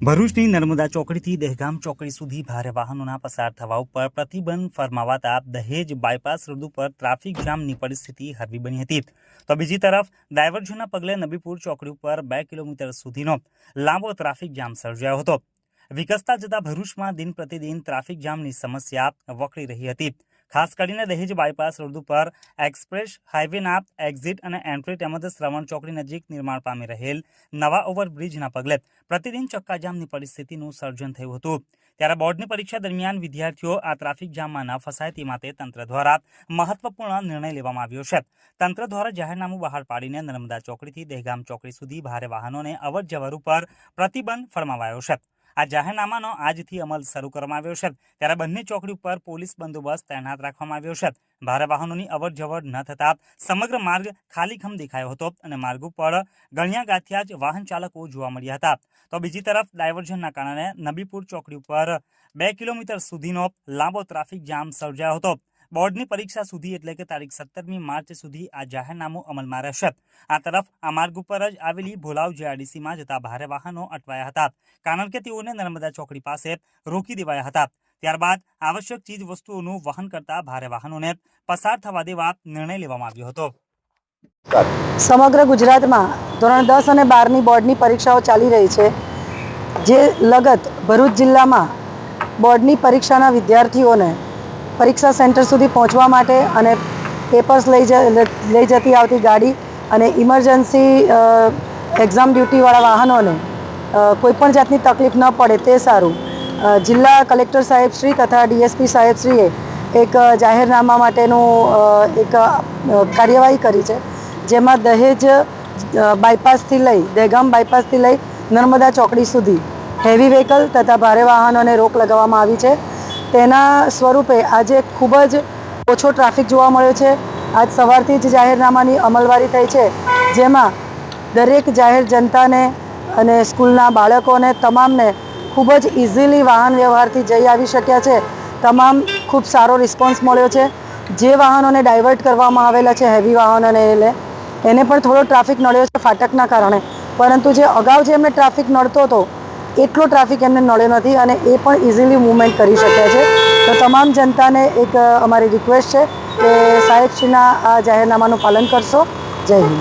ભરૂચની નર્મદા ચોકડીથી દહેગામ ચોકડી સુધી ભારે વાહનોના પસાર થવા ઉપર પ્રતિબંધ ફરમાવાતા દહેજ બાયપાસ રોડ ઉપર ટ્રાફિક જામની પરિસ્થિતિ હળવી બની હતી. તો બીજી તરફ ડાયવર્ઝનના પગલે નબીપુર ચોકડી ઉપર 2 કિલોમીટર સુધીનો લાંબો ટ્રાફિક જામ સર્જાયો હતો. વિકસતા જતા ભરૂચમાં દિન પ્રતિદિન ટ્રાફિક જામની સમસ્યા વકરી રહી હતી. ખાસ કરીને દહેજ બાયપાસ રોડ ઉપર એક્સપ્રેસ હાઈવેના એક્ઝિટ અને એન્ટ્રી તેમજ શ્રવણ ચોકડી નજીક નિર્માણ પામી રહેલ નવા ઓવરબ્રિજના પગલે પ્રતિદિન ચક્કાજામની પરિસ્થિતિનું સર્જન થયું હતું. ત્યારે બોર્ડની પરીક્ષા દરમિયાન વિદ્યાર્થીઓ આ ટ્રાફિક જામમાં ન ફસાય તે માટે તંત્ર દ્વારા મહત્વપૂર્ણ નિર્ણય લેવામાં આવ્યો છે. તંત્ર દ્વારા જાહેરનામું બહાર પાડીને નર્મદા ચોકડીથી દહેગામ ચોકડી સુધી ભારે વાહનોને અવર જવર ઉપર પ્રતિબંધ ફરમાવાયો છે. આ જાહેરનામાનો આજથી અમલ શરૂ કરવામાં આવ્યો છે. ત્યારે બંને ચોકડી ઉપર પોલીસ બંદોબસ્ત તૈનાત રાખવામાં આવ્યો છે. ભારે વાહનોની અવર જવર ન થતા સમગ્ર માર્ગ ખાલીખમ દેખાયો હતો અને માર્ગ ઉપર ગણ્યા ગાંઠ્યા જ વાહન ચાલકો જોવા મળ્યા હતા. તો બીજી તરફ ડાયવર્ઝનના કારણે નબીપુર ચોકડી ઉપર 2 કિલોમીટર સુધીનો લાંબો ટ્રાફિક જામ સર્જાયો હતો. બોર્ડની પરીક્ષા સુધી એટલે કે તારીખ 17મી માર્ચ સુધી આ જાહેરનામું અમલમાં રહેશે. આ તરફ આ માર્ગ ઉપર જ આવેલી ભોલાવ જેઆરડીસીમાં જતા ભારે વાહનો અટવાયા હતા, કારણ કે તેઓને નર્મદા ચોકડી પાસે રોકી દેવાયા હતા. ત્યારબાદ આવશ્યક ચીજ વસ્તુઓનું વહન કરતા ભારે વાહનોને પસાર થવા દેવા નિર્ણય લેવામાં આવ્યો હતો. સમગ્ર ગુજરાતમાં ધોરણ 10 અને 12ની બોર્ડની પરીક્ષાઓ ચાલી રહી છે. જે લગત ભરૂચ જિલ્લામાં બોર્ડની પરીક્ષાના વિદ્યાર્થીઓને પરીક્ષા સેન્ટર સુધી પહોંચવા માટે અને પેપર્સ લઈ જતી આવતી ગાડી અને ઇમરજન્સી એક્ઝામ ડ્યુટીવાળા વાહનોને કોઈપણ જાતની તકલીફ ન પડે તે સારું જિલ્લા કલેક્ટર સાહેબશ્રી તથા ડીએસપી સાહેબશ્રીએ એક જાહેરનામા માટેનું એક કાર્યવાહી કરી છે, જેમાં દહેજ બાયપાસથી લઈ દહેગામ બાયપાસથી લઈ નર્મદા ચોકડી સુધી હેવી વ્હીકલ તથા ભારે વાહનોને રોક લગાવવામાં આવી છે. તેના સ્વરૂપે આજે ખૂબ જ ઓછો ટ્રાફિક જોવા મળ્યો છે. આજ સવારથી જ જાહેરનામાની અમલવારી થઈ છે, જેમાં દરેક જાહેર જનતાને અને સ્કૂલના બાળકોને તમામને ખૂબ જ ઇઝીલી વાહન વ્યવહારથી જઈ આવી શક્યા છે. તમામ ખૂબ સારો રિસ્પોન્સ મળ્યો છે. જે વાહનોને ડાયવર્ટ કરવામાં આવેલા છે હેવી વાહનોને એને પણ થોડો ટ્રાફિક નડ્યો છે ફાટકના કારણે, પરંતુ જે અગાઉ જે એમને ટ્રાફિક નડતો હતો એટલો ટ્રાફિક એમને નડ્યો નથી અને એ પણ ઇઝીલી મૂવમેન્ટ કરી શક્યા છે. તો તમામ જનતાને એક અમારી રિક્વેસ્ટ છે કે સાહેબશ્રીના આ જાહેરનામાનું પાલન કરશો. જય હિન્દ.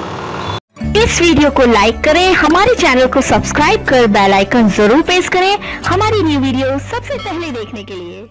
इस वीडियो को लाइक करें, हमारे चैनल को सब्सक्राइब कर बेल आइकन जरूर प्रेस करें हमारी न्यू वीडियो सबसे पहले देखने के लिए.